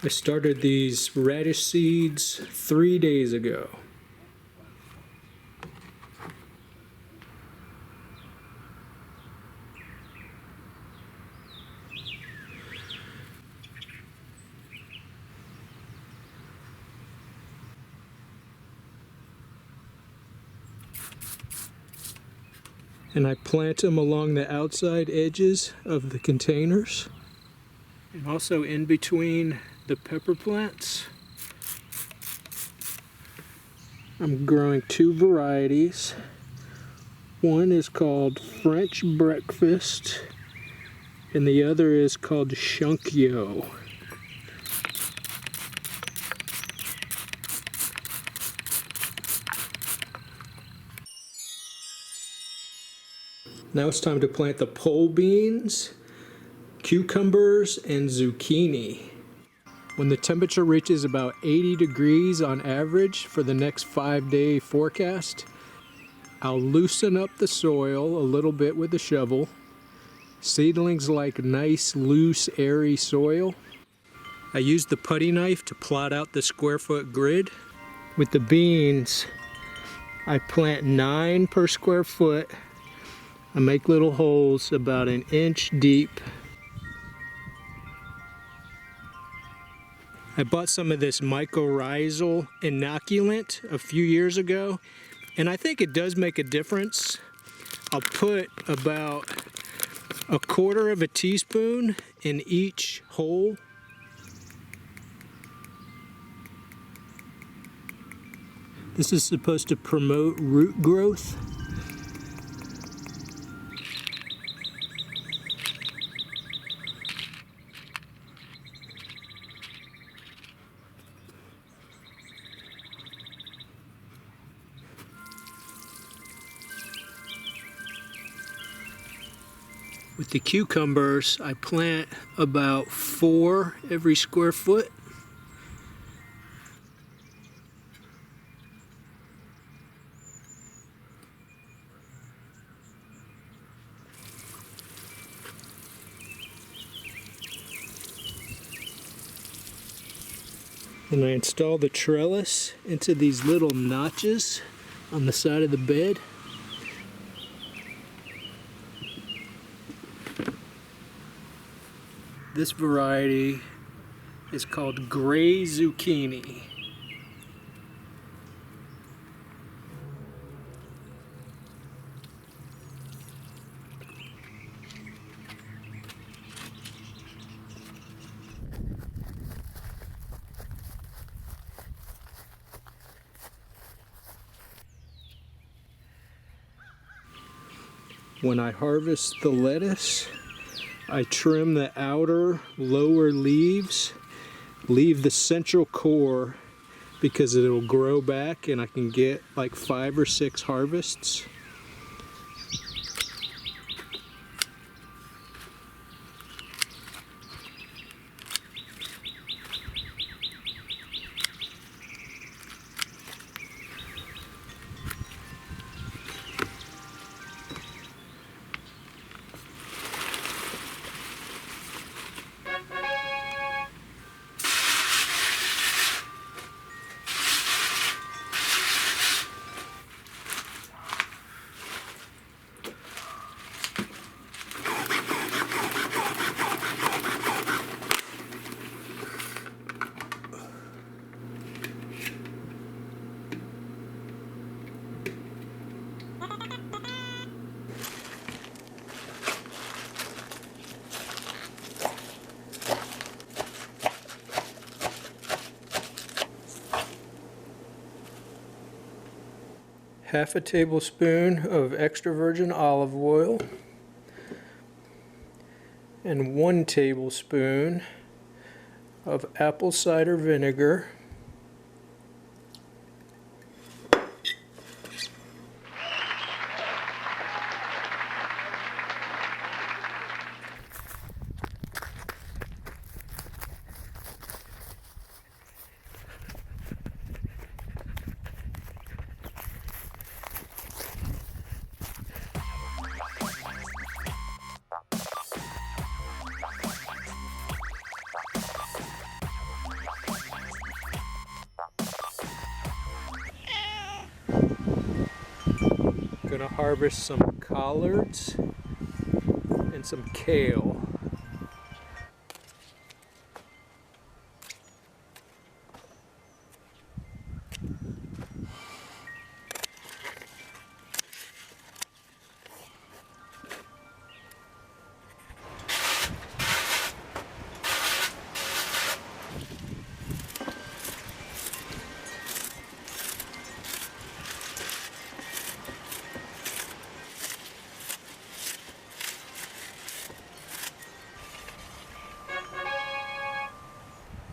I started these radish seeds 3 days ago. And I plant them along the outside edges of the containers and also in between the pepper plants. I'm growing 2 varieties. One is called French Breakfast and the other is called Shunkyo. Now it's time to plant the pole beans, cucumbers, and zucchini. When the temperature reaches about 80 degrees on average for the next 5-day forecast, I'll loosen up the soil a little bit with the shovel. Seedlings like nice, loose, airy soil. I use the putty knife to plot out the square foot grid. With the beans, I plant 9 per square foot. I make little holes about 1 inch deep. I bought some of this mycorrhizal inoculant a few years ago, and I think it does make a difference. I'll put about 1/4 teaspoon in each hole. This is supposed to promote root growth. With the cucumbers, I plant about 4 every square foot. And I install the trellis into these little notches on the side of the bed. This variety is called gray zucchini. When I harvest the lettuce, I trim the outer lower leaves, leave the central core because it'll grow back and I can get like 5 or 6 harvests. Half a tablespoon of extra virgin olive oil and 1 tablespoon of apple cider vinegar. harvest some collards and some kale.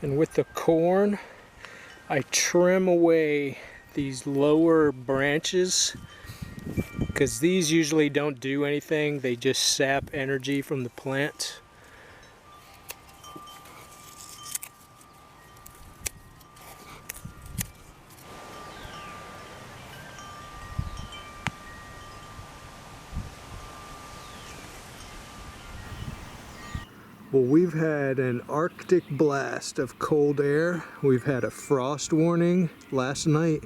And with the corn, I trim away these lower branches because these usually don't do anything. They just sap energy from the plant. Well, we've had an Arctic blast of cold air. We've had a frost warning last night.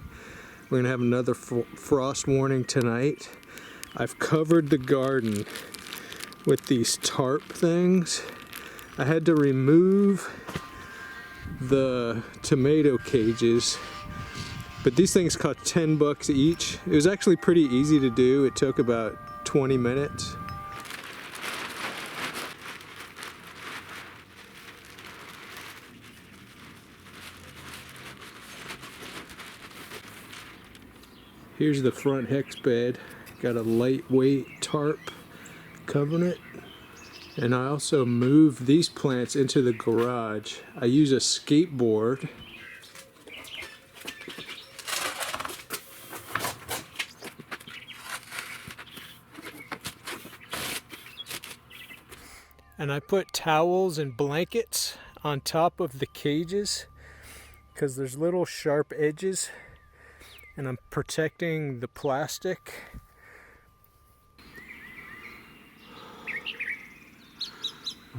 We're gonna have another frost warning tonight. I've covered the garden with these tarp things. I had to remove the tomato cages, but these things cost 10 bucks each. It was actually pretty easy to do. It took about 20 minutes. Here's the front hex bed. Got a lightweight tarp covering it. And I also moved these plants into the garage. I use a skateboard. And I put towels and blankets on top of the cages because there's little sharp edges. And I'm protecting the plastic.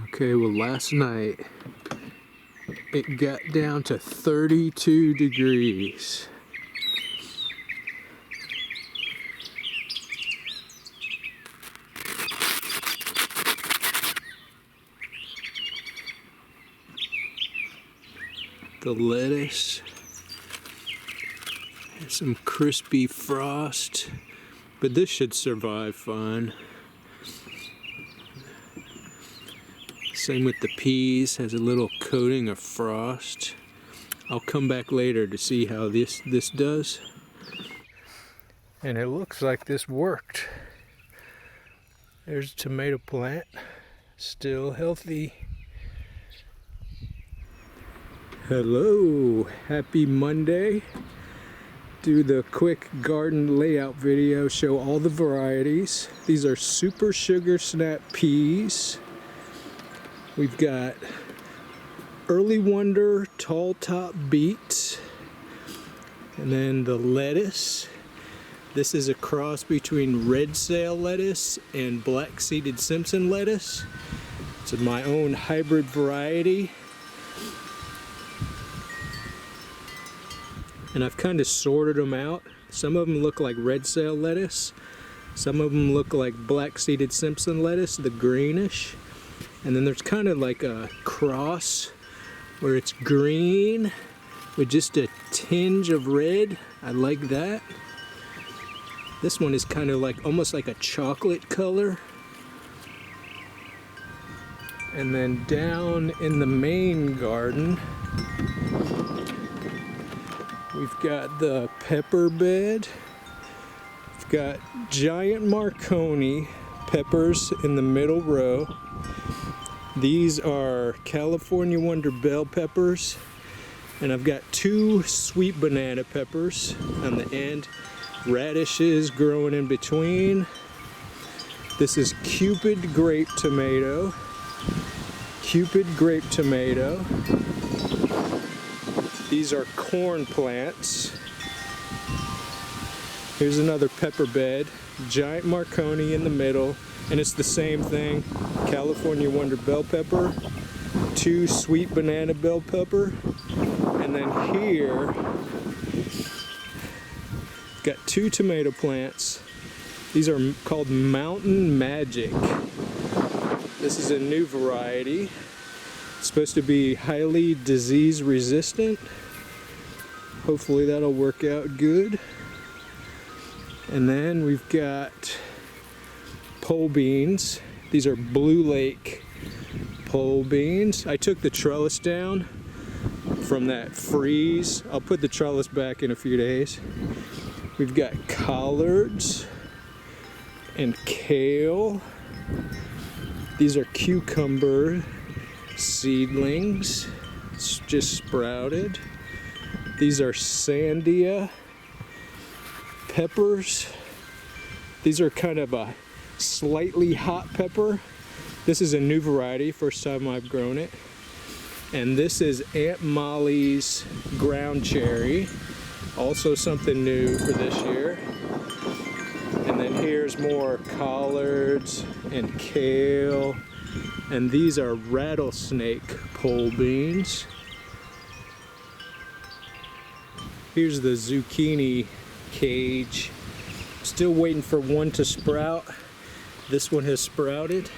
Okay, well, last night it got down to 32 degrees. The lettuce. Some crispy frost, but this should survive fine. Same with the peas, has a little coating of frost. I'll come back later to see how this does. And it looks like this worked. There's a tomato plant, still healthy. Hello, happy Monday. Do the quick garden layout video, show all the varieties. These are super sugar snap peas. We've got early wonder tall top beets, and then the lettuce. This is a cross between red sail lettuce and black seeded Simpson lettuce. It's my own hybrid variety. And I've kind of sorted them out. Some of them look like red sail lettuce. Some of them look like black seeded Simpson lettuce, the greenish. And then there's kind of like a cross where it's green with just a tinge of red. I like that. This one is kind of like almost like a chocolate color. And then down in the main garden, we've got the pepper bed. We've got giant Marconi peppers in the middle row. These are California Wonder bell peppers. And I've got 2 sweet banana peppers on the end. Radishes growing in between. This is Cupid grape tomato. Cupid grape tomato. These are corn plants. Here's another pepper bed, giant Marconi in the middle, and it's the same thing. California Wonder bell pepper, 2 sweet banana bell pepper, and then here, got 2 tomato plants, These are called Mountain Magic. This is a new variety. It's supposed to be highly disease resistant. Hopefully that'll work out good. And then we've got pole beans. These are Blue Lake pole beans. I took the trellis down from that freeze. I'll put the trellis back in a few days. We've got collards and kale. These are cucumber seedlings. It's just sprouted. These are sandia peppers. These are kind of a slightly hot pepper. This is a new variety, first time I've grown it. And this is Aunt Molly's ground cherry, also something new for this year. And then here's more collards and kale. And these are rattlesnake pole beans. Here's the zucchini cage. Still waiting for one to sprout. This one has sprouted.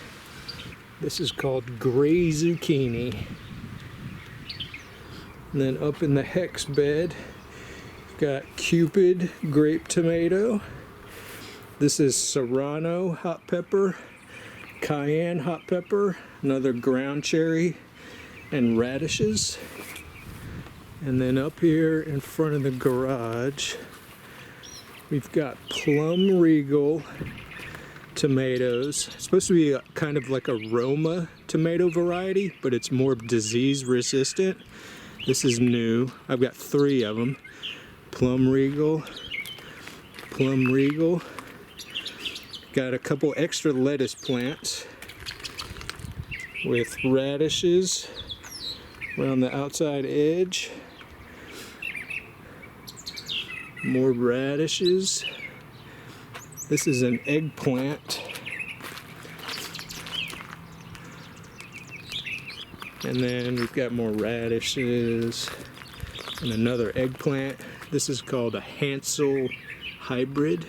This is called gray zucchini. And then up in the hex bed, we've got Cupid grape tomato. This is serrano hot pepper, cayenne hot pepper, another ground cherry, and radishes. And then up here in front of the garage, we've got Plum Regal tomatoes. It's supposed to be kind of like a Roma tomato variety, but it's more disease resistant. This is new. I've got 3 of them. Plum Regal, Plum Regal. Got a couple extra lettuce plants with radishes around the outside edge. More radishes. This is an eggplant. And then we've got more radishes and another eggplant. This is called a Hansel hybrid.